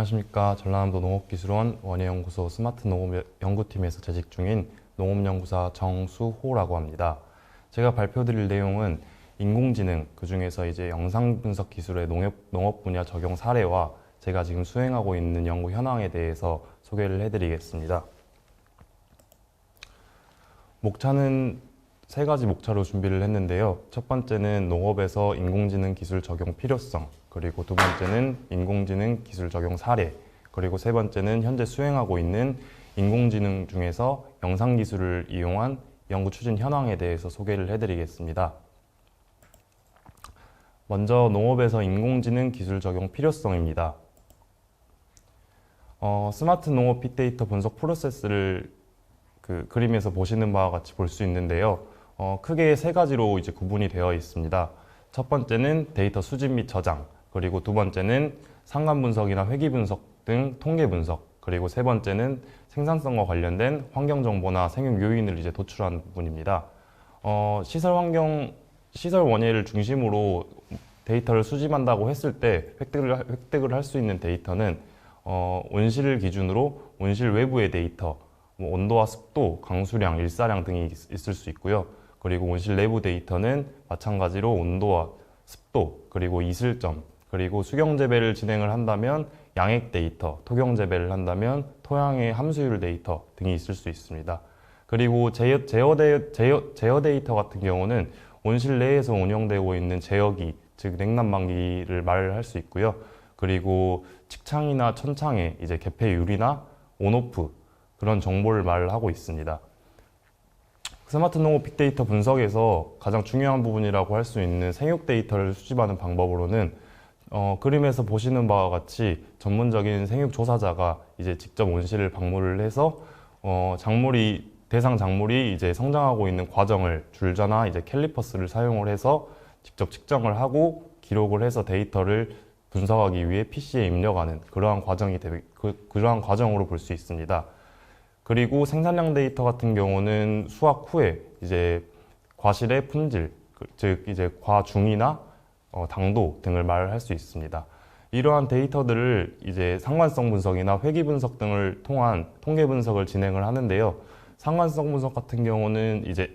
안녕하십니까. 전라남도 농업기술원 원예연구소 스마트 농업 연구팀에서 재직 중인 농업연구사 정수호라고 합니다. 제가 발표드릴 내용은 인공지능, 그 중에서 이제 영상 분석 기술의 농업 분야 적용 사례와 제가 지금 수행하고 있는 연구 현황에 대해서 소개를 해드리겠습니다. 목차는 세 가지 목차로 준비를 했는데요. 첫 번째는 농업에서 인공지능 기술 적용 필요성, 그리고 두 번째는 인공지능 기술 적용 사례, 그리고 세 번째는 현재 수행하고 있는 인공지능 중에서 영상 기술을 이용한 연구 추진 현황에 대해서 소개를 해드리겠습니다. 먼저 농업에서 인공지능 기술 적용 필요성입니다. 스마트 농업 빅데이터 분석 프로세스를 그림에서 보시는 바와 같이 볼 수 있는데요. 크게 세 가지로 이제 구분이 되어 있습니다. 첫 번째는 데이터 수집 및 저장, 그리고 두 번째는 상관 분석이나 회귀 분석 등 통계 분석, 그리고 세 번째는 생산성과 관련된 환경 정보나 생육 요인을 이제 도출하는 부분입니다. 시설 원예를 중심으로 데이터를 수집한다고 했을 때 획득을 할 수 있는 데이터는 온실 기준으로 온실 외부의 데이터, 온도와 습도, 강수량, 일사량 등이 있을 수 있고요. 그리고 온실 내부 데이터는 마찬가지로 온도와 습도, 그리고 이슬점, 그리고 수경 재배를 진행을 한다면 양액 데이터, 토경 재배를 한다면 토양의 함수율 데이터 등이 있을 수 있습니다. 그리고 제어 데이터 같은 경우는 온실 내에서 운영되고 있는 제어기, 즉 냉난방기를 말할 수 있고요. 그리고 측창이나 천창의 이제 개폐율이나 온오프 그런 정보를 말하고 있습니다. 스마트 농업 빅데이터 분석에서 가장 중요한 부분이라고 할 수 있는 생육 데이터를 수집하는 방법으로는 그림에서 보시는 바와 같이 전문적인 생육 조사자가 이제 직접 온실을 방문을 해서 대상 작물이 이제 성장하고 있는 과정을 줄자나 이제 캘리퍼스를 사용을 해서 직접 측정을 하고 기록을 해서 데이터를 분석하기 위해 PC에 입력하는 그러한 과정으로 볼 수 있습니다. 그리고 생산량 데이터 같은 경우는 수확 후에 이제 과실의 품질, 즉 이제 과중이나 당도 등을 말할 수 있습니다. 이러한 데이터들을 이제 상관성 분석이나 회귀 분석 등을 통한 통계 분석을 진행을 하는데요. 상관성 분석 같은 경우는 이제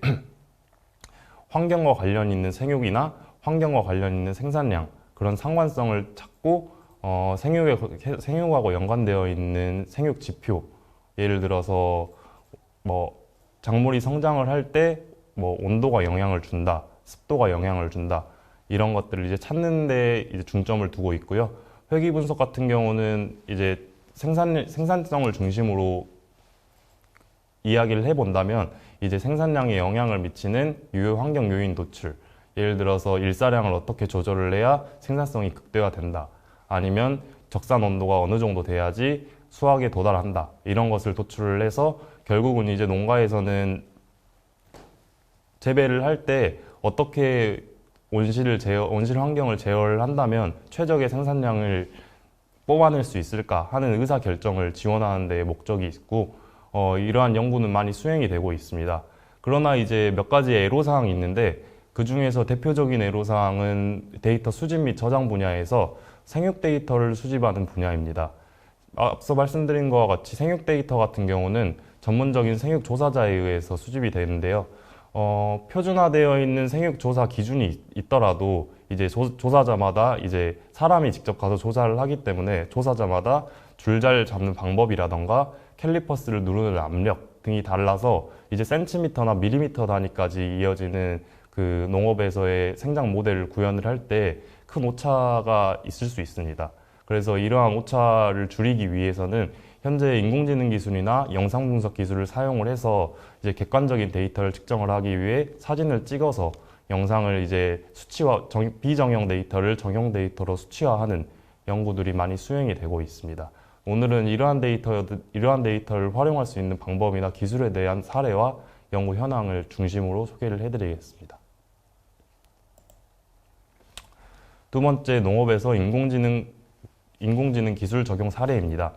환경과 관련 있는 생육이나 환경과 관련 있는 생산량 그런 상관성을 찾고 생육하고 연관되어 있는 생육 지표, 예를 들어서 작물이 성장을 할 때 온도가 영향을 준다, 습도가 영향을 준다, 이런 것들을 이제 찾는 데 이제 중점을 두고 있고요. 회귀 분석 같은 경우는 이제 생산성을 중심으로 이야기를 해본다면 이제 생산량에 영향을 미치는 유효 환경 요인 도출, 예를 들어서 일사량을 어떻게 조절을 해야 생산성이 극대화된다, 아니면 적산 온도가 어느 정도 돼야지 수확에 도달한다, 이런 것을 도출을 해서 결국은 이제 농가에서는 재배를 할 때 어떻게 온실 환경을 제어를 한다면 최적의 생산량을 뽑아낼 수 있을까 하는 의사 결정을 지원하는 데 목적이 있고 이러한 연구는 많이 수행이 되고 있습니다. 그러나 이제 몇 가지 애로사항이 있는데 그 중에서 대표적인 애로사항은 데이터 수집 및 저장 분야에서 생육 데이터를 수집하는 분야입니다. 앞서 말씀드린 것과 같이 생육 데이터 같은 경우는 전문적인 생육 조사자에 의해서 수집이 되는데요. 표준화되어 있는 생육 조사 기준이 있더라도 이제 조사자마다 이제 사람이 직접 가서 조사를 하기 때문에 조사자마다 줄자를 잡는 방법이라던가 캘리퍼스를 누르는 압력 등이 달라서 이제 센티미터나 밀리미터 단위까지 이어지는 그 농업에서의 생장 모델을 구현을 할 때 큰 오차가 있을 수 있습니다. 그래서 이러한 오차를 줄이기 위해서는 현재 인공지능 기술이나 영상 분석 기술을 사용을 해서 이제 객관적인 데이터를 측정을 하기 위해 사진을 찍어서 영상을 이제 비정형 데이터를 정형 데이터로 수치화하는 연구들이 많이 수행이 되고 있습니다. 오늘은 이러한 데이터를 활용할 수 있는 방법이나 기술에 대한 사례와 연구 현황을 중심으로 소개를 해드리겠습니다. 두 번째, 농업에서 인공지능 기술 적용 사례입니다.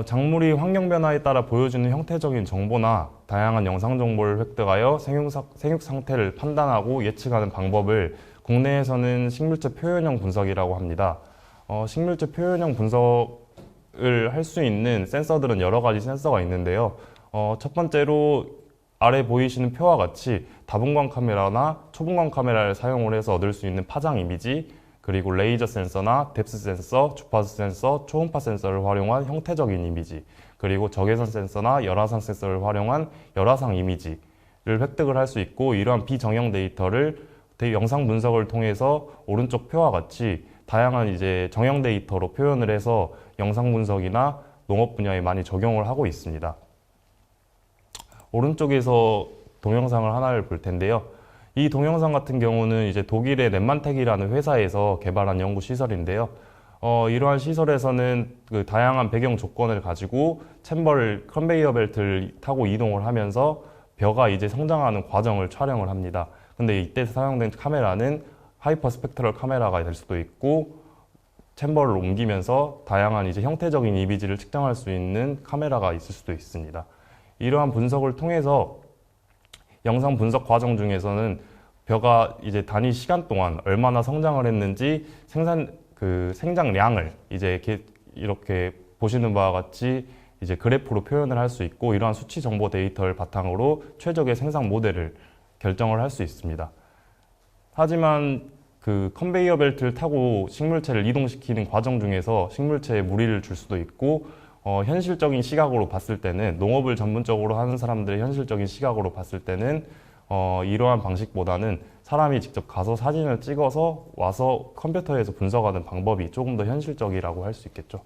작물이 환경 변화에 따라 보여주는 형태적인 정보나 다양한 영상 정보를 획득하여 생육 상태를 판단하고 예측하는 방법을 국내에서는 식물체 표현형 분석이라고 합니다. 식물체 표현형 분석을 할 수 있는 센서들은 여러 가지 센서가 있는데요. 첫 번째로 아래 보이시는 표와 같이 다분광 카메라나 초분광 카메라를 사용을 해서 얻을 수 있는 파장 이미지, 그리고 레이저 센서나 뎁스 센서, 주파수 센서, 초음파 센서를 활용한 형태적인 이미지, 그리고 적외선 센서나 열화상 센서를 활용한 열화상 이미지를 획득을 할 수 있고, 이러한 비정형 데이터를 영상 분석을 통해서 오른쪽 표와 같이 다양한 이제 정형 데이터로 표현을 해서 영상 분석이나 농업 분야에 많이 적용을 하고 있습니다. 오른쪽에서 동영상을 하나를 볼 텐데요. 이 동영상 같은 경우는 이제 독일의 넷만텍이라는 회사에서 개발한 연구 시설인데요. 이러한 시설에서는 그 다양한 배경 조건을 가지고 챔버를 컨베이어 벨트를 타고 이동을 하면서 벼가 이제 성장하는 과정을 촬영을 합니다. 근데 이때 사용된 카메라는 하이퍼 스펙트럴 카메라가 될 수도 있고, 챔버를 옮기면서 다양한 이제 형태적인 이미지를 측정할 수 있는 카메라가 있을 수도 있습니다. 이러한 분석을 통해서 영상 분석 과정 중에서는 벼가 이제 단위 시간 동안 얼마나 성장을 했는지 생장량을 이제 이렇게 보시는 바와 같이 이제 그래프로 표현을 할 수 있고, 이러한 수치 정보 데이터를 바탕으로 최적의 생산 모델을 결정을 할 수 있습니다. 하지만 그 컨베이어 벨트를 타고 식물체를 이동시키는 과정 중에서 식물체에 무리를 줄 수도 있고, 현실적인 시각으로 봤을 때는, 농업을 전문적으로 하는 사람들의 현실적인 시각으로 봤을 때는 이러한 방식보다는 사람이 직접 가서 사진을 찍어서 와서 컴퓨터에서 분석하는 방법이 조금 더 현실적이라고 할 수 있겠죠.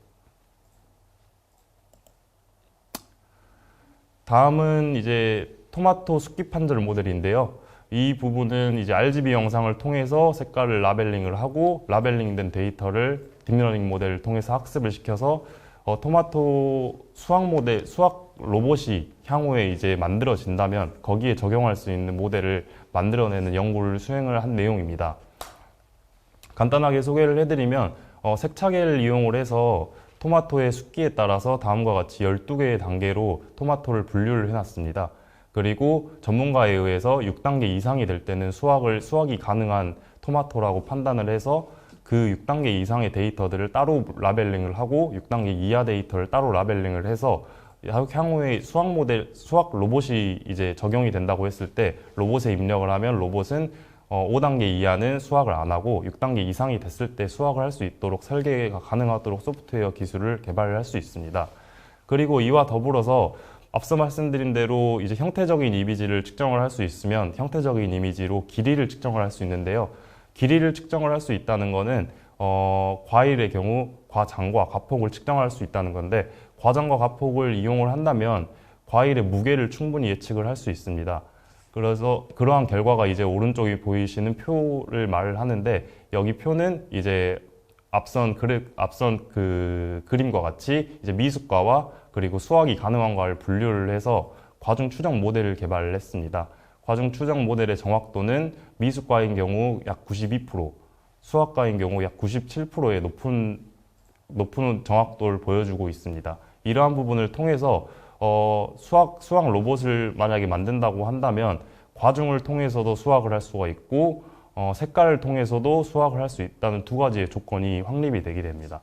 다음은 이제 토마토 숫기 판별 모델인데요. 이 부분은 이제 RGB 영상을 통해서 색깔을 라벨링을 하고, 라벨링된 데이터를 딥러닝 모델을 통해서 학습을 시켜서 토마토 수학 로봇이 향후에 이제 만들어진다면 거기에 적용할 수 있는 모델을 만들어내는 연구를 수행을 한 내용입니다. 간단하게 소개를 해드리면 색차계를 이용을 해서 토마토의 숫기에 따라서 다음과 같이 12개의 단계로 토마토를 분류를 해놨습니다. 그리고 전문가에 의해서 6단계 이상이 될 때는 수확이 가능한 토마토라고 판단을 해서 그 6단계 이상의 데이터들을 따로 라벨링을 하고 6단계 이하 데이터를 따로 라벨링을 해서 향후에 수학 로봇이 이제 적용이 된다고 했을 때 로봇에 입력을 하면 로봇은 5단계 이하는 수학을 안 하고 6단계 이상이 됐을 때 수학을 할 수 있도록 설계가 가능하도록 소프트웨어 기술을 개발을 할 수 있습니다. 그리고 이와 더불어서 앞서 말씀드린 대로 이제 형태적인 이미지를 측정을 할 수 있으면 형태적인 이미지로 길이를 측정을 할 수 있는데요. 길이를 측정을 할 수 있다는 것은 과일의 경우 과장과 과폭을 측정할 수 있다는 건데, 과장과 과폭을 이용을 한다면 과일의 무게를 충분히 예측을 할 수 있습니다. 그래서 그러한 결과가 이제 오른쪽에 보이시는 표를 말을 하는데, 여기 표는 이제 앞선 그 그림과 같이 이제 미숙과와 그리고 수확이 가능한과를 분류를 해서 과중 추정 모델을 개발을 했습니다. 과중 추정 모델의 정확도는 미숙과인 경우 약 92%, 수학과인 경우 약 97%의 높은 정확도를 보여주고 있습니다. 이러한 부분을 통해서 수학 로봇을 만약에 만든다고 한다면 과중을 통해서도 수학을 할 수가 있고 색깔을 통해서도 수학을 할 수 있다는 두 가지의 조건이 확립이 되게 됩니다.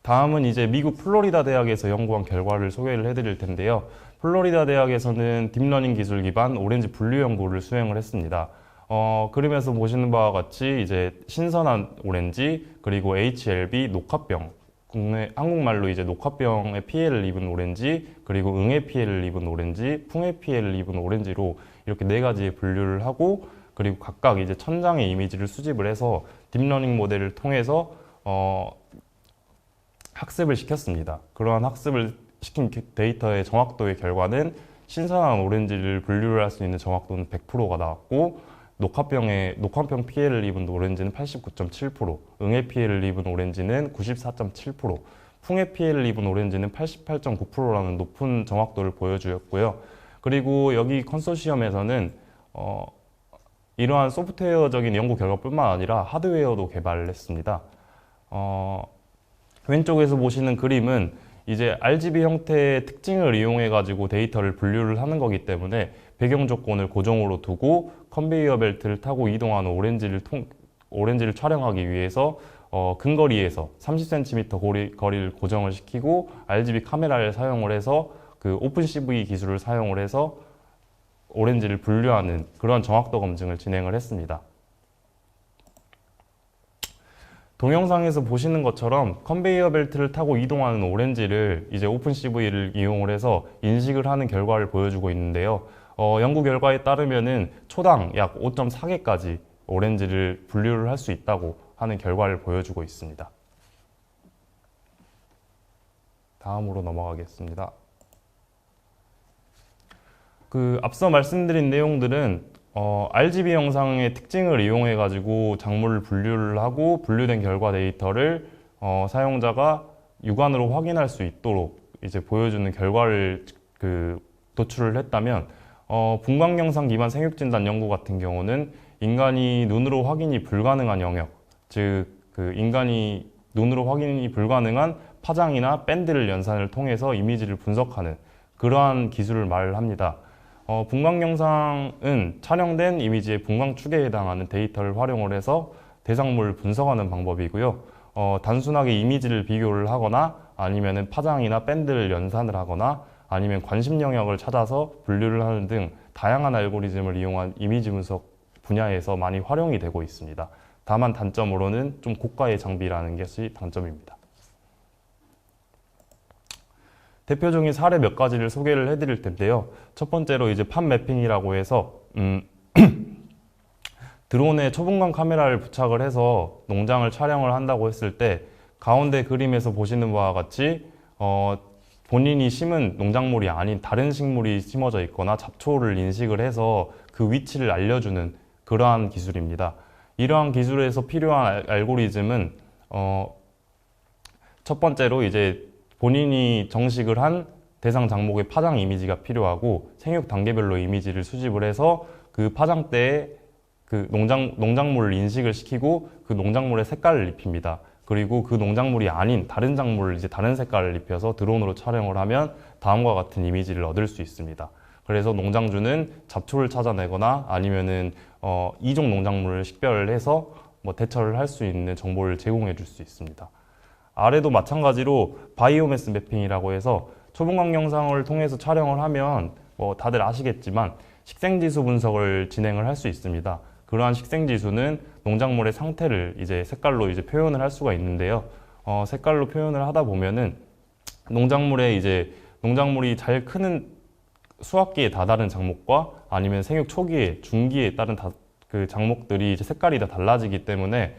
다음은 이제 미국 플로리다 대학에서 연구한 결과를 소개를 해드릴 텐데요. 플로리다 대학에서는 딥러닝 기술 기반 오렌지 분류 연구를 수행을 했습니다. 그림에서 보시는 바와 같이 이제 신선한 오렌지, 그리고 HLB 녹화병, 한국말로 이제 녹화병의 피해를 입은 오렌지, 그리고 응애 피해를 입은 오렌지, 풍해 피해를 입은 오렌지로 이렇게 네 가지의 분류를 하고, 그리고 각각 이제 1000장의 이미지를 수집을 해서 딥러닝 모델을 통해서 학습을 시켰습니다. 그러한 학습을 시킨 데이터의 정확도의 결과는 신선한 오렌지를 분류를 할 수 있는 정확도는 100%가 나왔고, 녹화병 피해를 입은 오렌지는 89.7%, 응애 피해를 입은 오렌지는 94.7%, 풍해 피해를 입은 오렌지는 88.9%라는 높은 정확도를 보여주었고요. 그리고 여기 컨소시엄에서는 이러한 소프트웨어적인 연구 결과뿐만 아니라 하드웨어도 개발을 했습니다. 왼쪽에서 보시는 그림은 이제 RGB 형태의 특징을 이용해 가지고 데이터를 분류를 하는 거기 때문에 배경 조건을 고정으로 두고 컨베이어 벨트를 타고 이동하는 오렌지를 오렌지를 촬영하기 위해서 근거리에서 30cm 거리를 고정을 시키고 RGB 카메라를 사용을 해서 그 오픈CV 기술을 사용을 해서 오렌지를 분류하는 그런 정확도 검증을 진행을 했습니다. 동영상에서 보시는 것처럼 컨베이어 벨트를 타고 이동하는 오렌지를 이제 오픈CV를 이용을 해서 인식을 하는 결과를 보여주고 있는데요. 연구 결과에 따르면은 초당 약 5.4개까지 오렌지를 분류를 할 수 있다고 하는 결과를 보여주고 있습니다. 다음으로 넘어가겠습니다. 앞서 말씀드린 내용들은 RGB 영상의 특징을 이용해 가지고 작물을 분류를 하고 분류된 결과 데이터를 사용자가 육안으로 확인할 수 있도록 이제 보여주는 결과를 도출을 했다면 분광 영상 기반 생육 진단 연구 같은 경우는 인간이 눈으로 확인이 불가능한 영역, 즉 인간이 눈으로 확인이 불가능한 파장이나 밴드를 연산을 통해서 이미지를 분석하는 그러한 기술을 말합니다. 분광 영상은 촬영된 이미지의 분광 축에 해당하는 데이터를 활용을 해서 대상물을 분석하는 방법이고요. 단순하게 이미지를 비교를 하거나 아니면 파장이나 밴드를 연산을 하거나 아니면 관심 영역을 찾아서 분류를 하는 등 다양한 알고리즘을 이용한 이미지 분석 분야에서 많이 활용이 되고 있습니다. 다만 단점으로는 좀 고가의 장비라는 것이 단점입니다. 대표적인 사례 몇 가지를 소개를 해드릴 텐데요. 첫 번째로 이제 팜 매핑이라고 해서 드론에 초분광 카메라를 부착을 해서 농장을 촬영을 한다고 했을 때 가운데 그림에서 보시는 바와 같이 본인이 심은 농작물이 아닌 다른 식물이 심어져 있거나 잡초를 인식을 해서 그 위치를 알려주는 그러한 기술입니다. 이러한 기술에서 필요한 알고리즘은 첫 번째로 이제 본인이 정식을 한 대상 작목의 파장 이미지가 필요하고 생육 단계별로 이미지를 수집을 해서 그 파장대에 그 농작물을 인식을 시키고 그 농작물의 색깔을 입힙니다. 그리고 그 농작물이 아닌 다른 작물을 이제 다른 색깔을 입혀서 드론으로 촬영을 하면 다음과 같은 이미지를 얻을 수 있습니다. 그래서 농장주는 잡초를 찾아내거나 아니면은 이종 농작물을 식별을 해서 대처를 할 수 있는 정보를 제공해 줄 수 있습니다. 아래도 마찬가지로 바이오매스 매핑이라고 해서 초분광 영상을 통해서 촬영을 하면 다들 아시겠지만 식생지수 분석을 진행을 할 수 있습니다. 그러한 식생지수는 농작물의 상태를 이제 색깔로 이제 표현을 할 수가 있는데요. 색깔로 표현을 하다 보면은 농작물이 잘 크는 수확기에 다다른 작목과 아니면 생육 초기에, 중기에 따른 그 작목들이 이제 색깔이 다 달라지기 때문에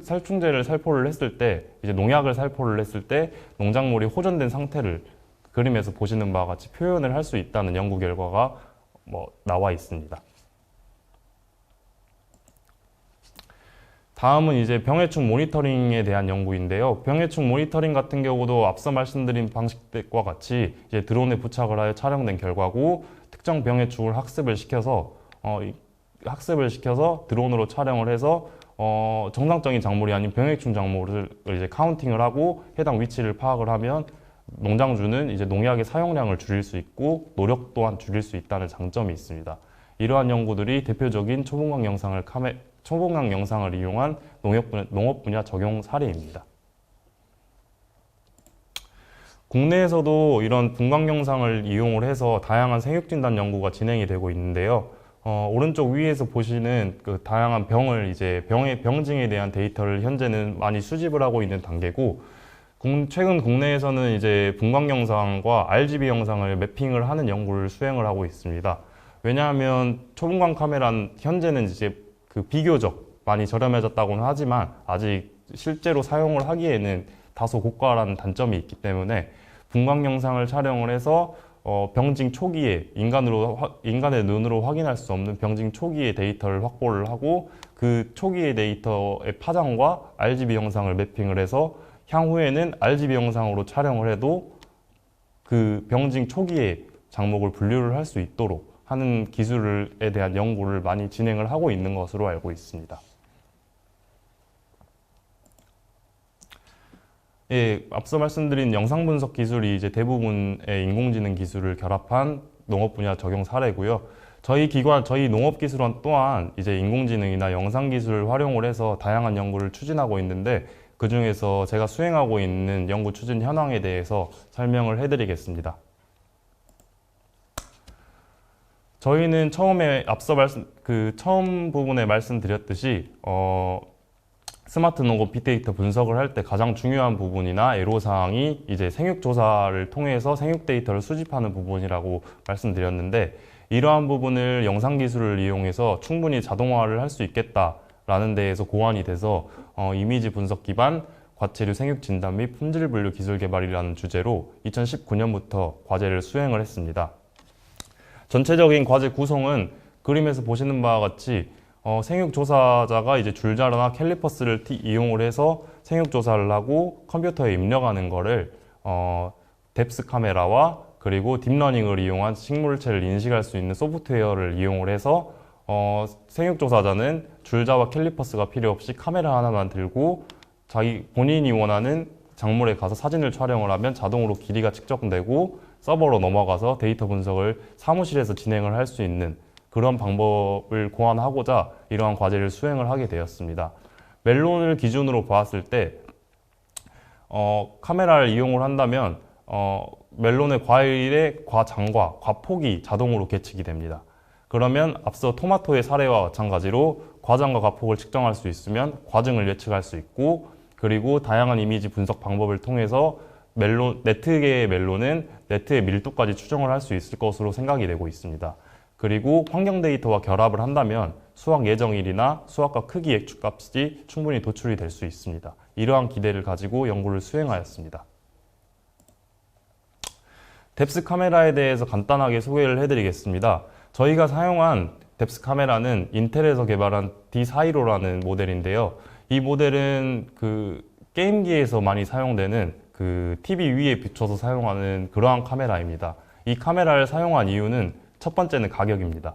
살충제를 살포를 했을 때, 이제 농약을 살포를 했을 때 농작물이 호전된 상태를 그림에서 보시는 바와 같이 표현을 할 수 있다는 연구 결과가 나와 있습니다. 다음은 이제 병해충 모니터링에 대한 연구인데요. 병해충 모니터링 같은 경우도 앞서 말씀드린 방식과 같이 이제 드론에 부착을 하여 촬영된 결과고 특정 병해충을 학습을 시켜서 드론으로 촬영을 해서 정상적인 작물이 아닌 병해충 작물을 이제 카운팅을 하고 해당 위치를 파악을 하면 농장주는 이제 농약의 사용량을 줄일 수 있고 노력 또한 줄일 수 있다는 장점이 있습니다. 이러한 연구들이 대표적인 초분광 영상을 이용한 농업 분야 적용 사례입니다. 국내에서도 이런 분광 영상을 이용을 해서 다양한 생육진단 연구가 진행이 되고 있는데요. 오른쪽 위에서 보시는 그 다양한 병의 병증에 대한 데이터를 현재는 많이 수집을 하고 있는 단계고, 최근 국내에서는 이제 분광 영상과 RGB 영상을 매핑을 하는 연구를 수행을 하고 있습니다. 왜냐하면 초분광 카메라는 현재는 이제 비교적 많이 저렴해졌다고는 하지만 아직 실제로 사용을 하기에는 다소 고가라는 단점이 있기 때문에 분광 영상을 촬영을 해서 병증 초기에 인간의 눈으로 확인할 수 없는 병증 초기의 데이터를 확보를 하고 그 초기의 데이터의 파장과 RGB 영상을 매핑을 해서 향후에는 RGB 영상으로 촬영을 해도 그 병증 초기의 작목을 분류를 할 수 있도록 하는 기술에 대한 연구를 많이 진행을 하고 있는 것으로 알고 있습니다. 예, 앞서 말씀드린 영상 분석 기술이 이제 대부분의 인공지능 기술을 결합한 농업 분야 적용 사례고요. 저희 농업기술원 또한 이제 인공지능이나 영상기술을 활용을 해서 다양한 연구를 추진하고 있는데 그 중에서 제가 수행하고 있는 연구 추진 현황에 대해서 설명을 해드리겠습니다. 저희는 처음에 처음 부분에 말씀드렸듯이, 스마트 농업 빅데이터 분석을 할 때 가장 중요한 부분이나 애로사항이 이제 생육조사를 통해서 생육 데이터를 수집하는 부분이라고 말씀드렸는데, 이러한 부분을 영상기술을 이용해서 충분히 자동화를 할 수 있겠다라는 데에서 고안이 돼서 이미지 분석 기반 과체류 생육 진단 및 품질 분류 기술 개발이라는 주제로 2019년부터 과제를 수행을 했습니다. 전체적인 과제 구성은 그림에서 보시는 바와 같이 생육조사자가 이제 줄자로나 캘리퍼스를 이용을 해서 생육조사를 하고 컴퓨터에 입력하는 거를 뎁스 카메라와 그리고 딥러닝을 이용한 식물체를 인식할 수 있는 소프트웨어를 이용을 해서 생육조사자는 줄자와 캘리퍼스가 필요 없이 카메라 하나만 들고 본인이 원하는 작물에 가서 사진을 촬영을 하면 자동으로 길이가 측정되고 서버로 넘어가서 데이터 분석을 사무실에서 진행을 할 수 있는 그런 방법을 고안하고자 이러한 과제를 수행을 하게 되었습니다. 멜론을 기준으로 보았을 때 카메라를 이용을 한다면 멜론의 과일의 과장과 과폭이 자동으로 계측이 됩니다. 그러면 앞서 토마토의 사례와 마찬가지로 과장과 과폭을 측정할 수 있으면 과증을 예측할 수 있고, 그리고 다양한 이미지 분석 방법을 통해서 네트계의 멜론은 네트의 밀도까지 추정을 할 수 있을 것으로 생각이 되고 있습니다. 그리고 환경 데이터와 결합을 한다면 수확 예정일이나 수확과 크기 예측값이 충분히 도출이 될 수 있습니다. 이러한 기대를 가지고 연구를 수행하였습니다. 뎁스 카메라에 대해서 간단하게 소개를 해드리겠습니다. 저희가 사용한 뎁스 카메라는 인텔에서 개발한 D415라는 모델인데요. 이 모델은 게임기에서 많이 사용되는 TV 위에 비춰서 사용하는 그러한 카메라입니다. 이 카메라를 사용한 이유는 첫 번째는 가격입니다.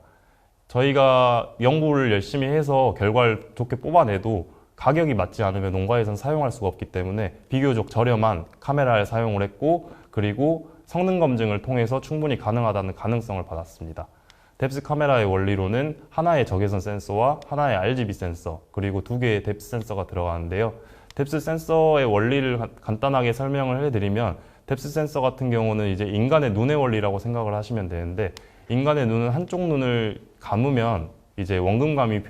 저희가 연구를 열심히 해서 결과를 좋게 뽑아내도 가격이 맞지 않으면 농가에서는 사용할 수가 없기 때문에 비교적 저렴한 카메라를 사용을 했고, 그리고 성능 검증을 통해서 충분히 가능하다는 가능성을 받았습니다. 뎁스 카메라의 원리로는 하나의 적외선 센서와 하나의 RGB 센서, 그리고 두 개의 뎁스 센서가 들어가는데요. 뎁스 센서의 원리를 간단하게 설명을 해드리면, 뎁스 센서 같은 경우는 이제 인간의 눈의 원리라고 생각을 하시면 되는데, 인간의 눈은 한쪽 눈을 감으면 이제 원근감을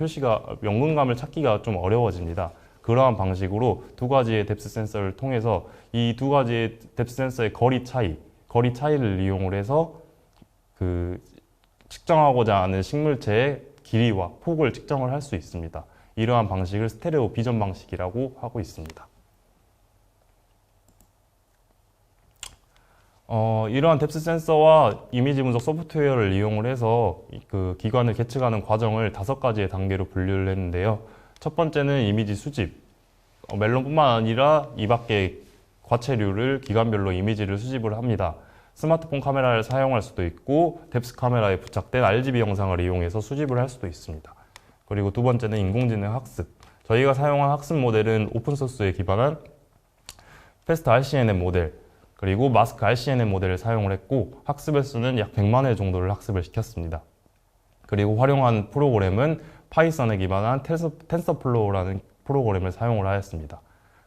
찾기가 좀 어려워집니다. 그러한 방식으로 두 가지의 뎁스 센서를 통해서 이 두 가지의 뎁스 센서의 거리 차이를 이용을 해서 측정하고자 하는 식물체의 길이와 폭을 측정을 할 수 있습니다. 이러한 방식을 스테레오 비전 방식이라고 하고 있습니다. 이러한 뎁스 센서와 이미지 분석 소프트웨어를 이용을 해서 기관을 계측하는 과정을 5가지의 단계로 분류를 했는데요. 첫 번째는 이미지 수집. 멜론뿐만 아니라 이 밖의 과체류를 기관별로 이미지를 수집을 합니다. 스마트폰 카메라를 사용할 수도 있고 뎁스 카메라에 부착된 RGB 영상을 이용해서 수집을 할 수도 있습니다. 그리고 두 번째는 인공지능 학습. 저희가 사용한 학습 모델은 오픈소스에 기반한 패스트 RCNN 모델, 그리고 마스크 RCNN 모델을 사용을 했고, 학습 횟수는 약 100만 회 정도를 학습을 시켰습니다. 그리고 활용한 프로그램은 파이썬에 기반한 텐서플로우라는 프로그램을 사용을 하였습니다.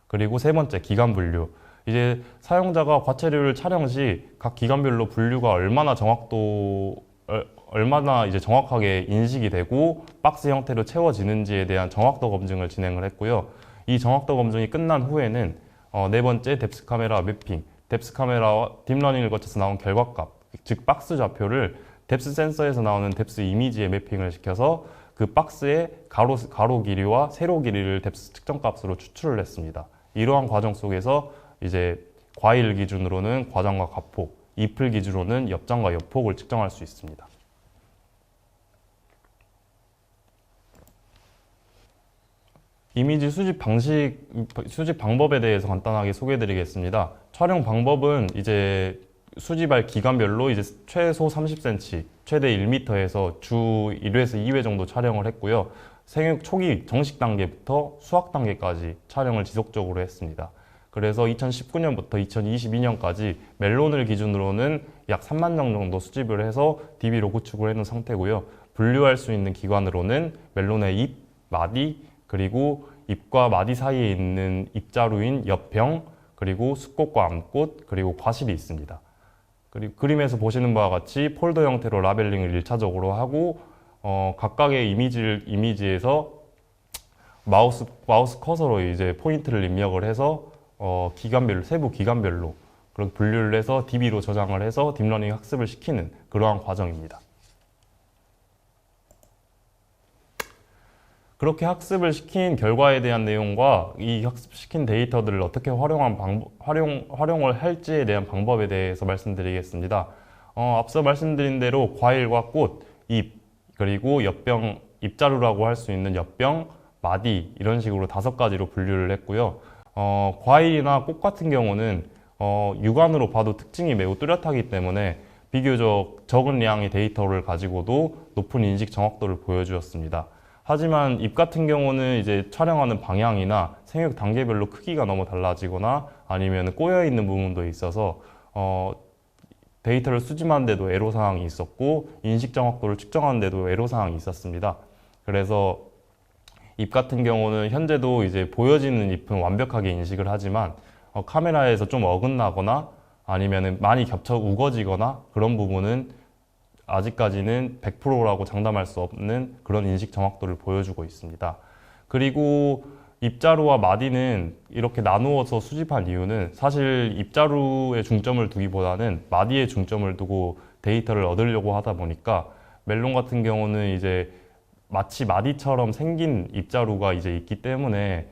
그리고 세 번째, 기관 분류. 이제 사용자가 과체류를 촬영 시 각 기관별로 분류가 얼마나 이제 정확하게 인식이 되고 박스 형태로 채워지는지에 대한 정확도 검증을 진행을 했고요. 이 정확도 검증이 끝난 후에는 네 번째, 뎁스 카메라 매핑. 뎁스 카메라와 딥러닝을 거쳐서 나온 결과값, 즉 박스 좌표를 뎁스 센서에서 나오는 뎁스 이미지에 매핑을 시켜서 그 박스의 가로 길이와 세로 길이를 뎁스 측정값으로 추출을 했습니다. 이러한 과정 속에서 이제 과일 기준으로는 과장과 과폭, 잎을 기준으로는 엽장과 엽폭을 측정할 수 있습니다. 이미지 수집 방법에 대해서 간단하게 소개해드리겠습니다. 촬영 방법은 이제 수집할 기간별로 이제 최소 30cm, 최대 1m에서 주 1회에서 2회 정도 촬영을 했고요. 생육 초기 정식 단계부터 수확 단계까지 촬영을 지속적으로 했습니다. 그래서 2019년부터 2022년까지 멜론을 기준으로는 약 3만 장 정도 수집을 해서 DB로 구축을 해놓은 상태고요. 분류할 수 있는 기관으로는 멜론의 잎, 마디, 그리고 잎과 마디 사이에 있는 잎자루인 엽병, 그리고 숫꽃과 암꽃, 그리고 과실이 있습니다. 그리고 그림에서 보시는 바와 같이 폴더 형태로 라벨링을 1차적으로 하고 각각의 이미지에서 마우스 커서로 이제 포인트를 입력을 해서 기관별로, 세부 기관별로 그렇게 분류를 해서 DB로 저장을 해서 딥러닝 학습을 시키는 그러한 과정입니다. 그렇게 학습을 시킨 결과에 대한 내용과 이 학습시킨 데이터들을 어떻게 활용을 할지에 대한 방법에 대해서 말씀드리겠습니다. 앞서 말씀드린 대로 과일과 꽃, 잎, 그리고 엽병, 잎자루라고 할 수 있는 엽병, 마디 이런 식으로 5가지로 분류를 했고요. 과일이나 꽃 같은 경우는 육안으로 봐도 특징이 매우 뚜렷하기 때문에 비교적 적은 양의 데이터를 가지고도 높은 인식 정확도를 보여주었습니다. 하지만 잎 같은 경우는 이제 촬영하는 방향이나 생육 단계별로 크기가 너무 달라지거나 아니면 꼬여있는 부분도 있어서 데이터를 수집하는데도 애로사항이 있었고 인식 정확도를 측정하는데도 애로사항이 있었습니다. 그래서 잎 같은 경우는 현재도 이제 보여지는 잎은 완벽하게 인식을 하지만 카메라에서 좀 어긋나거나 아니면 많이 겹쳐 우거지거나 그런 부분은 아직까지는 100%라고 장담할 수 없는 그런 인식 정확도를 보여주고 있습니다. 그리고 잎자루와 마디는 이렇게 나누어서 수집한 이유는 사실 잎자루에 중점을 두기보다는 마디에 중점을 두고 데이터를 얻으려고 하다 보니까 멜론 같은 경우는 이제 마치 마디처럼 생긴 잎자루가 이제 있기 때문에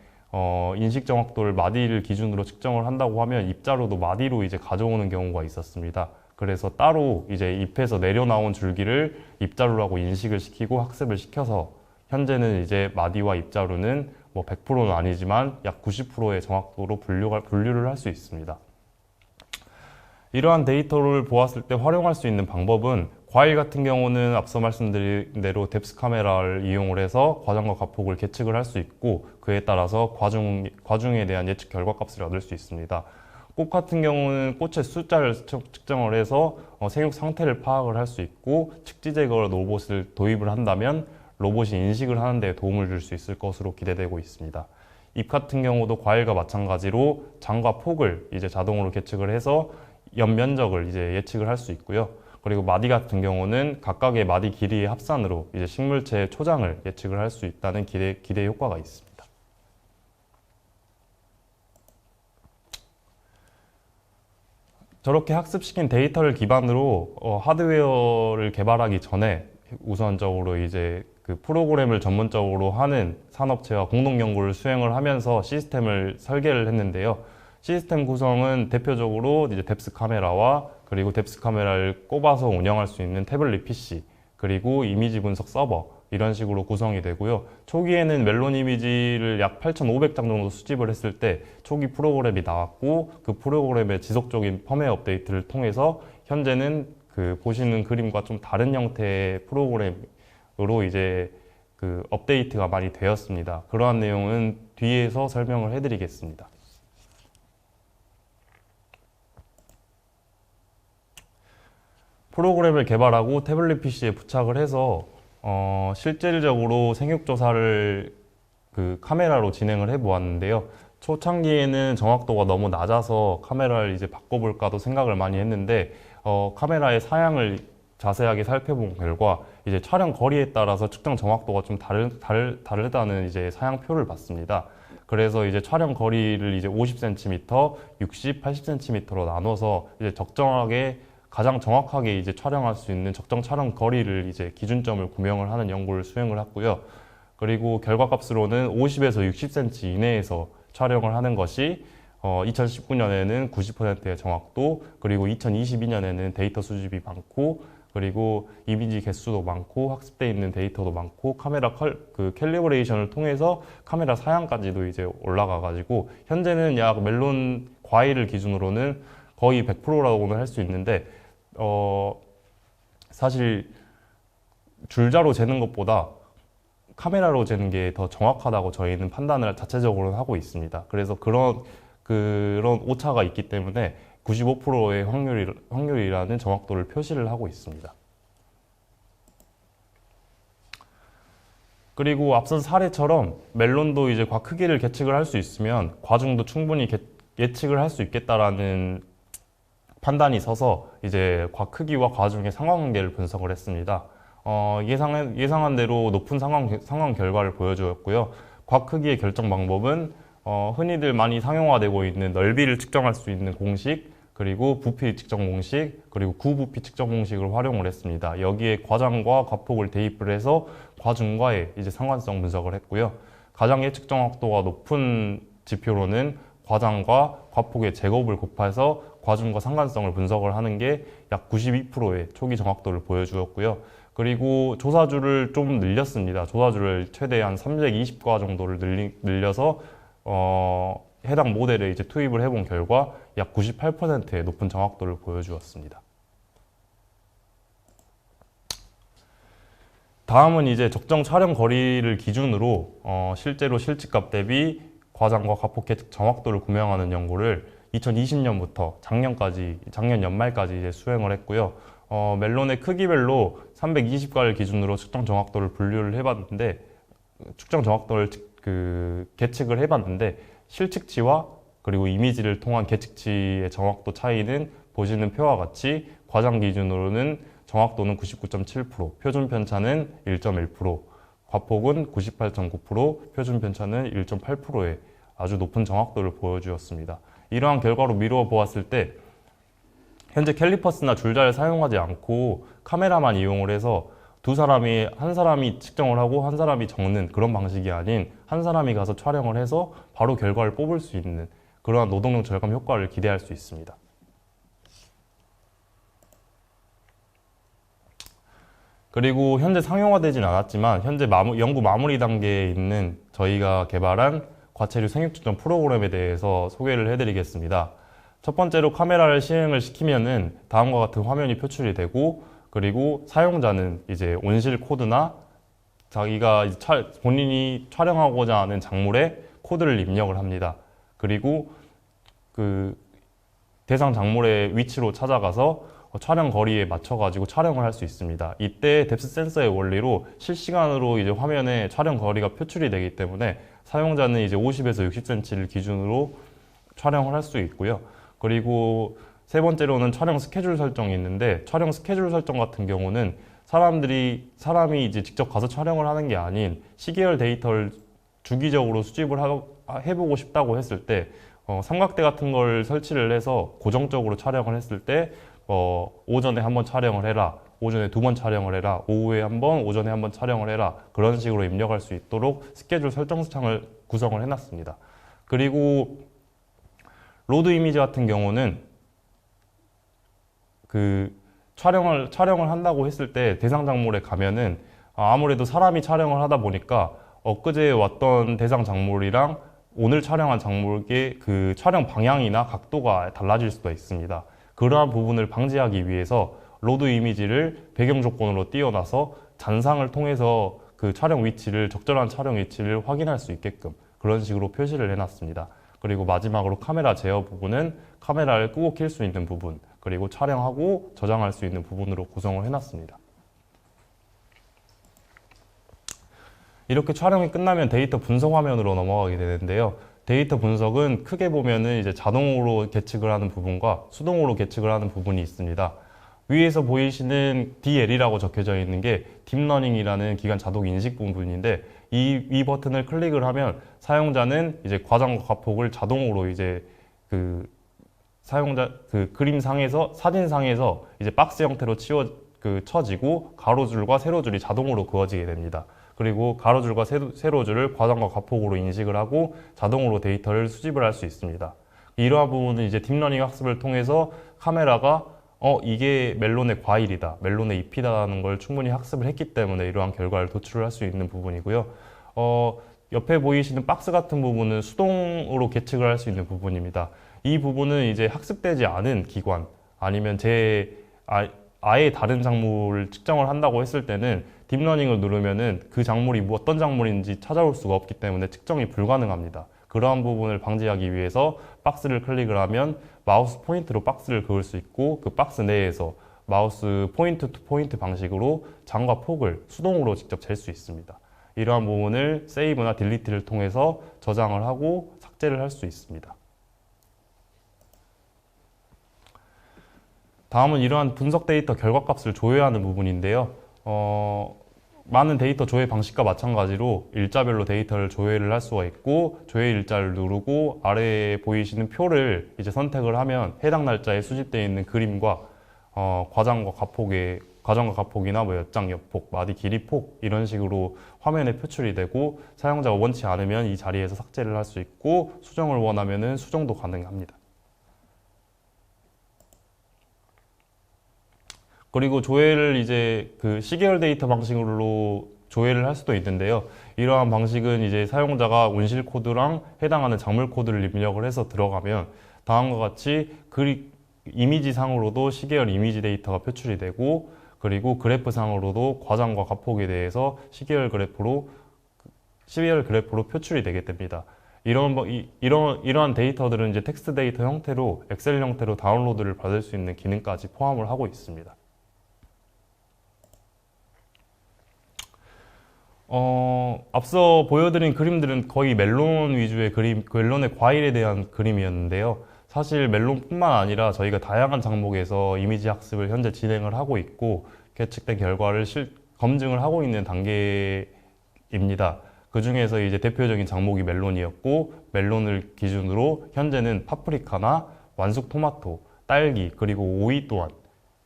인식 정확도를 마디를 기준으로 측정을 한다고 하면 잎자루도 마디로 이제 가져오는 경우가 있었습니다. 그래서 따로 이제 잎에서 내려나온 줄기를 잎자루라고 인식을 시키고 학습을 시켜서 현재는 이제 마디와 잎자루는 뭐 100%는 아니지만 약 90%의 정확도로 분류를 할 수 있습니다. 이러한 데이터를 보았을 때 활용할 수 있는 방법은 과일 같은 경우는 앞서 말씀드린 대로 뎁스 카메라를 이용을 해서 과정과 가폭을 계측을 할 수 있고 그에 따라서 과중에 대한 예측 결과값을 얻을 수 있습니다. 꽃 같은 경우는 꽃의 숫자를 측정을 해서 생육 상태를 파악을 할 수 있고 측지 제거 로봇을 도입을 한다면 로봇이 인식을 하는 데 도움을 줄 수 있을 것으로 기대되고 있습니다. 잎 같은 경우도 과일과 마찬가지로 장과 폭을 이제 자동으로 계측을 해서 연면적을 이제 예측을 할 수 있고요. 그리고 마디 같은 경우는 각각의 마디 길이의 합산으로 이제 식물체의 초장을 예측을 할 수 있다는 기대 효과가 있습니다. 저렇게 학습시킨 데이터를 기반으로 하드웨어를 개발하기 전에 우선적으로 이제 그 프로그램을 전문적으로 하는 산업체와 공동 연구를 수행을 하면서 시스템을 설계를 했는데요. 시스템 구성은 대표적으로 이제 뎁스 카메라와 그리고 뎁스 카메라를 꼽아서 운영할 수 있는 태블릿 PC 그리고 이미지 분석 서버 이런 식으로 구성이 되고요. 초기에는 멜론 이미지를 약 8,500장 정도 수집을 했을 때 초기 프로그램이 나왔고 그 프로그램의 지속적인 펌웨어 업데이트를 통해서 현재는 그 보시는 그림과 좀 다른 형태의 프로그램으로 이제 그 업데이트가 많이 되었습니다. 그러한 내용은 뒤에서 설명을 해드리겠습니다. 프로그램을 개발하고 태블릿 PC에 부착을 해서 실질적으로 생육조사를 그 카메라로 진행을 해 보았는데요. 초창기에는 정확도가 너무 낮아서 카메라를 이제 바꿔볼까도 생각을 많이 했는데 카메라의 사양을 자세하게 살펴본 결과 이제 촬영 거리에 따라서 측정 정확도가 좀 다르다는 이제 사양표를 봤습니다. 그래서 이제 촬영 거리를 이제 50cm, 60, 80cm로 나눠서 이제 적정하게 가장 정확하게 이제 촬영할 수 있는 적정 촬영 거리를 이제 기준점을 구명을 하는 연구를 수행을 했고요. 그리고 결과값으로는 50에서 60cm 이내에서 촬영을 하는 것이 2019년에는 90%의 정확도, 그리고 2022년에는 데이터 수집이 많고, 그리고 이미지 개수도 많고, 학습되어 있는 데이터도 많고, 카메라 캘리브레이션을 통해서 카메라 사양까지도 이제 올라가가지고, 현재는 약 멜론 과일을 기준으로는 거의 100%라고는 할 수 있는데, 사실 줄자로 재는 것보다 카메라로 재는 게 더 정확하다고 저희는 판단을 자체적으로 하고 있습니다. 그래서 그런 오차가 있기 때문에 95%의 확률이라는 정확도를 표시를 하고 있습니다. 그리고 앞선 사례처럼 멜론도 이제 과 크기를 계측을 할 수 있으면 과중도 충분히 예측을 할 수 있겠다라는 판단이 서서 이제 과 크기와 과중의 상관관계를 분석을 했습니다. 예상한 대로 높은 상관 결과를 보여주었고요. 과 크기의 결정 방법은 흔히들 많이 상용화되고 있는 넓이를 측정할 수 있는 공식, 그리고 부피 측정 공식, 그리고 구부피 측정 공식을 활용을 했습니다. 여기에 과장과 과폭을 대입을 해서 과중과의 이제 상관성 분석을 했고요. 가장 예측 정확도가 높은 지표로는 과장과 과폭의 제곱을 곱해서 과중과 상관성을 분석을 하는 게 약 92%의 초기 정확도를 보여주었고요. 그리고 조사주를 좀 늘렸습니다. 조사주를 최대한 320과 정도를 늘려서 해당 모델에 이제 투입을 해본 결과 약 98%의 높은 정확도를 보여주었습니다. 다음은 이제 적정 촬영 거리를 기준으로 실제로 실측값 대비 과장과 과폭 계측 정확도를 구명하는 연구를 2020년부터 작년 연말까지 이제 수행을 했고요. 멜론의 크기별로 320가를 기준으로 측정 정확도를 분류를 해봤는데, 계측을 해봤는데, 실측치와 그리고 이미지를 통한 계측치의 정확도 차이는 보시는 표와 같이 과장 기준으로는 정확도는 99.7%, 표준 편차는 1.1%, 과폭은 98.9%, 표준 편차는 1.8%의 아주 높은 정확도를 보여주었습니다. 이러한 결과로 미루어 보았을 때 현재 캘리퍼스나 줄자를 사용하지 않고 카메라만 이용을 해서 한 사람이 측정을 하고 한 사람이 적는 그런 방식이 아닌 한 사람이 가서 촬영을 해서 바로 결과를 뽑을 수 있는 그러한 노동력 절감 효과를 기대할 수 있습니다. 그리고 현재 상용화되진 않았지만 현재 연구 마무리 단계에 있는 저희가 개발한 과체류 생육 측정 프로그램에 대해서 소개를 해드리겠습니다. 첫 번째로 카메라를 시행을 시키면은 다음과 같은 화면이 표출이 되고, 그리고 사용자는 이제 온실 코드나 자기가 본인이 촬영하고자 하는 작물에 코드를 입력을 합니다. 그리고 그 대상 작물의 위치로 찾아가서 촬영 거리에 맞춰가지고 촬영을 할 수 있습니다. 이때 뎁스 센서의 원리로 실시간으로 이제 화면에 촬영 거리가 표출이 되기 때문에 사용자는 이제 50에서 60cm를 기준으로 촬영을 할 수 있고요. 그리고 세 번째로는 촬영 스케줄 설정이 있는데, 촬영 스케줄 설정 같은 경우는 사람이 이제 직접 가서 촬영을 하는 게 아닌 시계열 데이터를 주기적으로 수집을 해보고 싶다고 했을 때 삼각대 같은 걸 설치를 해서 고정적으로 촬영을 했을 때 오전에 한번 촬영을 해라, 오전에 2번 촬영을 해라, 오후에 한번, 오전에 한번 촬영을 해라, 그런 식으로 입력할 수 있도록 스케줄 설정창을 구성을 해놨습니다. 그리고 로드 이미지 같은 경우는 촬영을 한다고 했을 때 대상 작물에 가면은 아무래도 사람이 촬영을 하다 보니까 엊그제 왔던 대상 작물이랑 오늘 촬영한 작물의 그 촬영 방향이나 각도가 달라질 수도 있습니다. 그러한 부분을 방지하기 위해서 로드 이미지를 배경 조건으로 띄워놔서 잔상을 통해서 적절한 촬영 위치를 확인할 수 있게끔 그런 식으로 표시를 해놨습니다. 그리고 마지막으로 카메라 제어 부분은 카메라를 끄고 킬 수 있는 부분, 그리고 촬영하고 저장할 수 있는 부분으로 구성을 해놨습니다. 이렇게 촬영이 끝나면 데이터 분석 화면으로 넘어가게 되는데요. 데이터 분석은 크게 보면은 이제 자동으로 계측을 하는 부분과 수동으로 계측을 하는 부분이 있습니다. 위에서 보이시는 DL이라고 적혀져 있는 게 딥러닝이라는 기관 자동 인식 부분인데, 이 버튼을 클릭을 하면 사용자는 이제 과장과 과폭을 자동으로 이제 그림상에서, 사진상에서 이제 박스 형태로 쳐지고 가로줄과 세로줄이 자동으로 그어지게 됩니다. 그리고 가로줄과 세로줄을 과장과 과폭으로 인식을 하고 자동으로 데이터를 수집을 할 수 있습니다. 이러한 부분은 이제 딥러닝 학습을 통해서 카메라가 이게 멜론의 과일이다, 멜론의 잎이다라는 걸 충분히 학습을 했기 때문에 이러한 결과를 도출을 할 수 있는 부분이고요. 옆에 보이시는 박스 같은 부분은 수동으로 계측을 할 수 있는 부분입니다. 이 부분은 이제 학습되지 않은 기관, 아니면 아예 다른 작물을 측정을 한다고 했을 때는 딥러닝을 누르면은 그 작물이 어떤 작물인지 찾아올 수가 없기 때문에 측정이 불가능합니다. 그러한 부분을 방지하기 위해서 박스를 클릭을 하면 마우스 포인트로 박스를 그을 수 있고 그 박스 내에서 마우스 포인트 투 포인트 방식으로 장과 폭을 수동으로 직접 잴 수 있습니다. 이러한 부분을 세이브나 딜리트를 통해서 저장을 하고 삭제를 할 수 있습니다. 다음은 이러한 분석 데이터 결과값을 조회하는 부분인데요. 많은 데이터 조회 방식과 마찬가지로 일자별로 데이터를 조회를 할 수가 있고, 조회 일자를 누르고 아래에 보이시는 표를 이제 선택을 하면 해당 날짜에 수집되어 있는 그림과 과장과 가폭이나 뭐 엿장, 엿폭, 마디 길이 폭 이런 식으로 화면에 표출이 되고, 사용자가 원치 않으면 이 자리에서 삭제를 할 수 있고, 수정을 원하면은 수정도 가능합니다. 그리고 조회를 이제 그 시계열 데이터 방식으로 조회를 할 수도 있는데요. 이러한 방식은 이제 사용자가 온실 코드랑 해당하는 작물 코드를 입력을 해서 들어가면 다음과 같이 이미지 상으로도 시계열 이미지 데이터가 표출이 되고, 그리고 그래프 상으로도 과장과 가폭에 대해서 시계열 그래프로 표출이 되게 됩니다. 이러한 데이터들은 이제 텍스트 데이터 형태로 엑셀 형태로 다운로드를 받을 수 있는 기능까지 포함을 하고 있습니다. 앞서 보여드린 그림들은 거의 멜론 위주의 멜론의 과일에 대한 그림이었는데요. 사실 멜론뿐만 아니라 저희가 다양한 장목에서 이미지 학습을 현재 진행을 하고 있고, 계측된 결과를 검증을 하고 있는 단계입니다. 그 중에서 이제 대표적인 장목이 멜론이었고, 멜론을 기준으로 현재는 파프리카나 완숙 토마토, 딸기, 그리고 오이 또한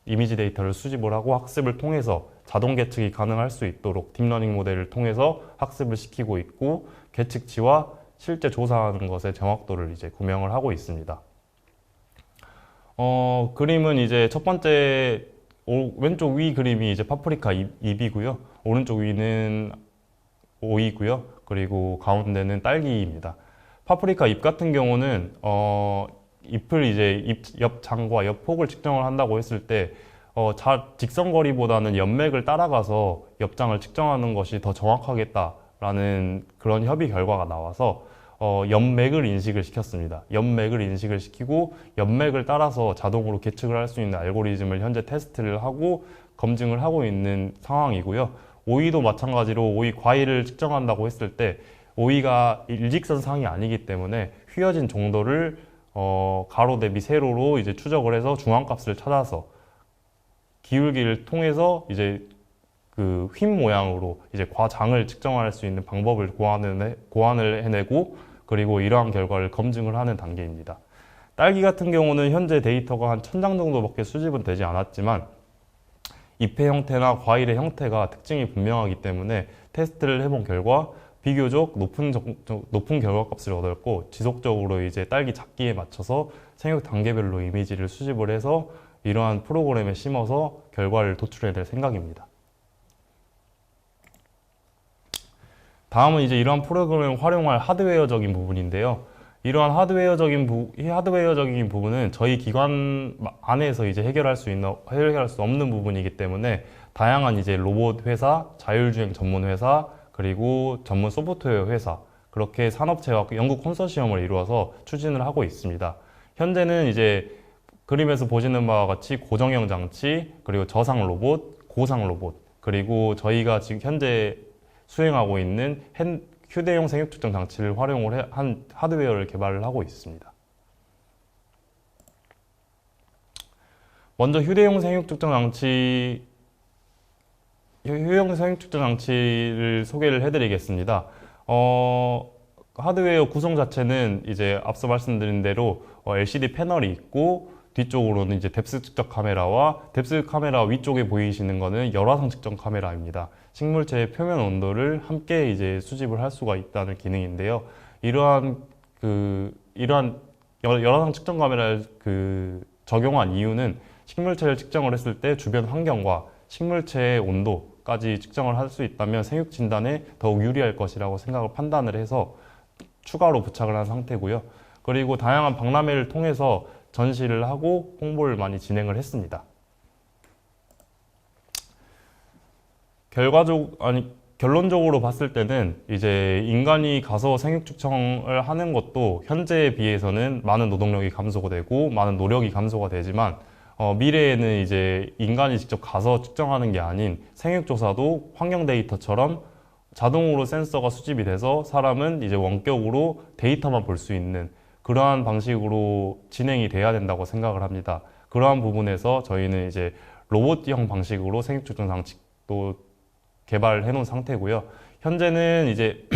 이미지 데이터를 수집을 하고 학습을 통해서 자동 계측이 가능할 수 있도록 딥러닝 모델을 통해서 학습을 시키고 있고, 계측치와 실제 조사하는 것의 정확도를 이제 구명을 하고 있습니다. 그림은 이제 첫 번째 왼쪽 위 그림이 이제 파프리카 잎이고요. 오른쪽 위는 오이고요. 그리고 가운데는 딸기입니다. 파프리카 잎 같은 경우는 잎을 이제 잎장과 잎폭을 측정을 한다고 했을 때 직선거리보다는 연맥을 따라가서 엽장을 측정하는 것이 더 정확하겠다라는 그런 협의 결과가 나와서 연맥을 인식을 시켰습니다. 연맥을 인식을 시키고 연맥을 따라서 자동으로 계측을 할 수 있는 알고리즘을 현재 테스트를 하고 검증을 하고 있는 상황이고요. 오이도 마찬가지로 오이 과일을 측정한다고 했을 때 오이가 일직선상이 아니기 때문에 휘어진 정도를 가로 대비 세로로 이제 추적을 해서 중앙값을 찾아서 기울기를 통해서 이제 그 휨 모양으로 이제 과장을 측정할 수 있는 방법을 고안을 해내고, 그리고 이러한 결과를 검증을 하는 단계입니다. 딸기 같은 경우는 현재 데이터가 한 1000장 정도밖에 수집은 되지 않았지만 잎의 형태나 과일의 형태가 특징이 분명하기 때문에 테스트를 해본 결과 비교적 높은 결과값을 얻었고, 지속적으로 이제 딸기 작기에 맞춰서 생육 단계별로 이미지를 수집을 해서 이러한 프로그램에 심어서 결과를 도출해낼 생각입니다. 다음은 이제 이러한 프로그램을 활용할 하드웨어적인 부분인데요. 이러한 하드웨어적인 부분은 저희 기관 안에서 이제 해결할 수 없는 부분이기 때문에 다양한 이제 로봇 회사, 자율주행 전문 회사, 그리고 전문 소프트웨어 회사, 그렇게 산업체와 연구 컨소시엄을 이루어서 추진을 하고 있습니다. 현재는 이제 그림에서 보시는 바와 같이 고정형 장치, 그리고 저상 로봇, 고상 로봇, 그리고 저희가 지금 현재 수행하고 있는 휴대용 생육 측정 장치를 활용을 한 하드웨어를 개발을 하고 있습니다. 먼저 휴대용 생육 측정 장치를 소개를 해드리겠습니다. 하드웨어 구성 자체는 이제 앞서 말씀드린 대로 LCD 패널이 있고, 뒤쪽으로는 이제 뎁스 측정 카메라와 뎁스 카메라 위쪽에 보이시는 것은 열화상 측정 카메라입니다. 식물체의 표면 온도를 함께 이제 수집을 할 수가 있다는 기능인데요. 이러한 열화상 측정 카메라를 적용한 이유는 식물체를 측정을 했을 때 주변 환경과 식물체의 온도까지 측정을 할 수 있다면 생육 진단에 더욱 유리할 것이라고 판단을 해서 추가로 부착을 한 상태고요. 그리고 다양한 박람회를 통해서 전시를 하고 홍보를 많이 진행을 했습니다. 결론적으로 봤을 때는 이제 인간이 가서 생육 측정을 하는 것도 현재에 비해서는 많은 노동력이 감소가 되고 많은 노력이 감소가 되지만 미래에는 이제 인간이 직접 가서 측정하는 게 아닌 생육조사도 환경 데이터처럼 자동으로 센서가 수집이 돼서 사람은 이제 원격으로 데이터만 볼 수 있는 그러한 방식으로 진행이 돼야 된다고 생각을 합니다. 그러한 부분에서 저희는 이제 로봇형 방식으로 생육 측정 장치도 개발해 놓은 상태고요. 현재는 이제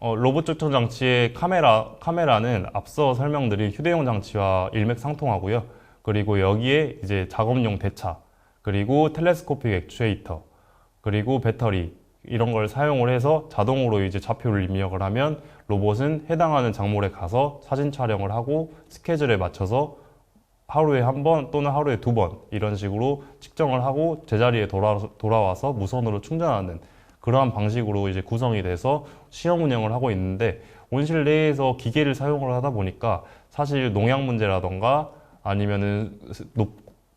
로봇 측정 장치의 카메라는 앞서 설명드린 휴대용 장치와 일맥상통하고요. 그리고 여기에 이제 작업용 대차, 그리고 텔레스코픽 액추에이터, 그리고 배터리 이런 걸 사용을 해서 자동으로 이제 좌표를 입력을 하면 로봇은 해당하는 작물에 가서 사진 촬영을 하고 스케줄에 맞춰서 하루에 한 번 또는 하루에 두 번 이런 식으로 측정을 하고 제자리에 돌아와서 무선으로 충전하는 그러한 방식으로 이제 구성이 돼서 시험 운영을 하고 있는데 온실 내에서 기계를 사용을 하다 보니까 사실 농약 문제라던가 아니면은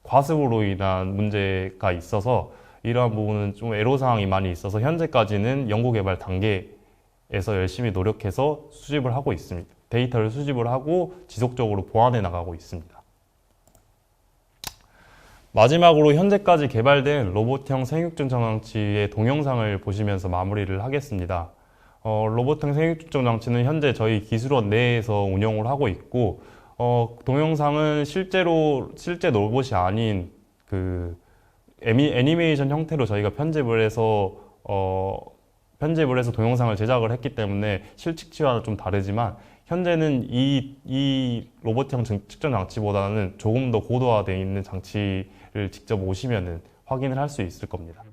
과습으로 인한 문제가 있어서 이러한 부분은 좀 애로사항이 많이 있어서 현재까지는 연구개발 단계에서 열심히 노력해서 수집을 하고 있습니다. 데이터를 수집을 하고 지속적으로 보완해 나가고 있습니다. 마지막으로 현재까지 개발된 로봇형 생육측정 장치의 동영상을 보시면서 마무리를 하겠습니다. 로봇형 생육측정 장치는 현재 저희 기술원 내에서 운영을 하고 있고 동영상은 실제 로봇이 아닌 그 애니메이션 형태로 저희가 편집을 해서 동영상을 제작을 했기 때문에 실측치와는 좀 다르지만 현재는 이 로봇형 측정 장치보다는 조금 더 고도화되어 있는 장치를 직접 오시면은 확인을 할 수 있을 겁니다.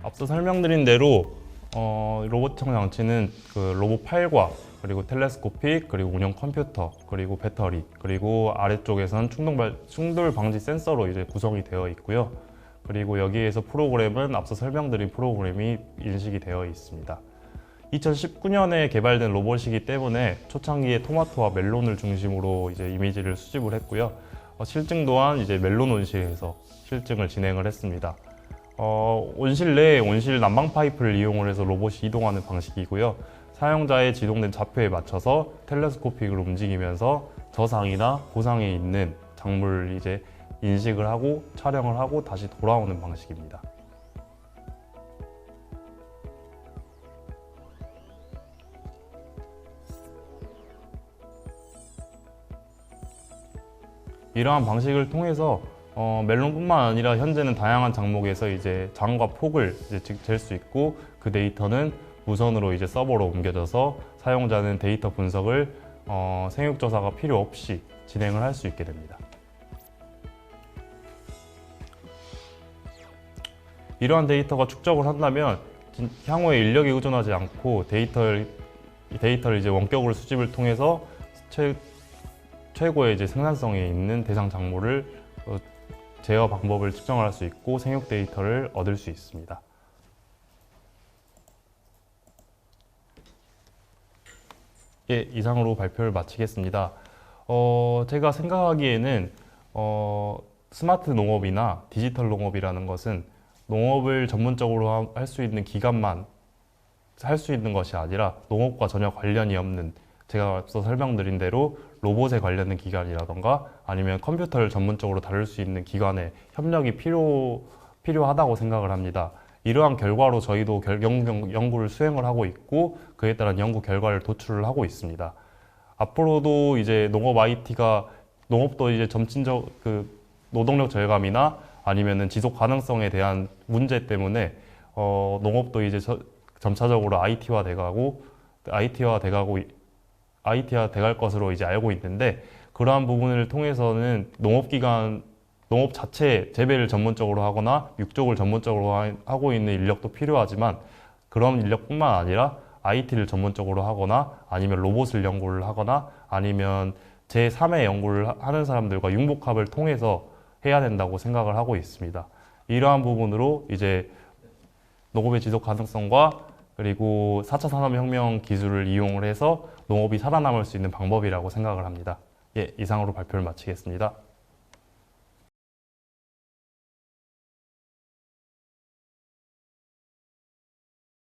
앞서 설명드린 대로 로봇형 장치는 그 로봇 팔과 그리고 텔레스코픽 그리고 운영 컴퓨터 그리고 배터리 그리고 아래쪽에선 충돌 방지 센서로 이제 구성이 되어 있고요. 그리고 여기에서 프로그램은 앞서 설명드린 프로그램이 인식이 되어 있습니다. 2019년에 개발된 로봇이기 때문에 초창기에 토마토와 멜론을 중심으로 이제 이미지를 수집을 했고요. 실증 또한 이제 멜론 온실에서 실증을 진행을 했습니다. 온실 내에 온실 난방 파이프를 이용을 해서 로봇이 이동하는 방식이고요. 사용자의 지동된 좌표에 맞춰서 텔레스코픽을 움직이면서 저상이나 고상에 있는 작물을 이제 인식을 하고 촬영을 하고 다시 돌아오는 방식입니다. 이러한 방식을 통해서 멜론뿐만 아니라 현재는 다양한 작목에서 이제 장과 폭을 이제 잴 수 있고 그 데이터는 무선으로 이제 서버로 옮겨져서 사용자는 데이터 분석을 생육조사가 필요 없이 진행을 할 수 있게 됩니다. 이러한 데이터가 축적을 한다면 향후에 인력에 의존하지 않고 데이터를 이제 원격으로 수집을 통해서 최고의 이제 생산성에 있는 대상 작물을 제어 방법을 측정을 할 수 있고 생육 데이터를 얻을 수 있습니다. 예, 이상으로 발표를 마치겠습니다. 제가 생각하기에는 스마트 농업이나 디지털 농업이라는 것은 농업을 전문적으로 할 수 있는 기관만 할 수 있는 것이 아니라 농업과 전혀 관련이 없는 제가 앞서 설명드린 대로 로봇에 관련된 기관이라던가 아니면 컴퓨터를 전문적으로 다룰 수 있는 기관의 협력이 필요하다고 생각을 합니다. 이러한 결과로 저희도 연구를 수행을 하고 있고 그에 따른 연구 결과를 도출을 하고 있습니다. 앞으로도 이제 농업도 이제 노동력 절감이나 아니면은 지속 가능성에 대한 문제 때문에 농업도 이제 점차적으로 IT화 돼갈 것으로 이제 알고 있는데 그러한 부분을 통해서는 농업 자체 재배를 전문적으로 하거나 육족을 전문적으로 하고 있는 인력도 필요하지만 그런 인력뿐만 아니라 IT를 전문적으로 하거나 아니면 로봇을 연구를 하거나 아니면 제3의 연구를 하는 사람들과 융복합을 통해서 해야 된다고 생각을 하고 있습니다. 이러한 부분으로 이제 농업의 지속 가능성과 그리고 4차 산업혁명 기술을 이용을 해서 농업이 살아남을 수 있는 방법이라고 생각을 합니다. 예, 이상으로 발표를 마치겠습니다.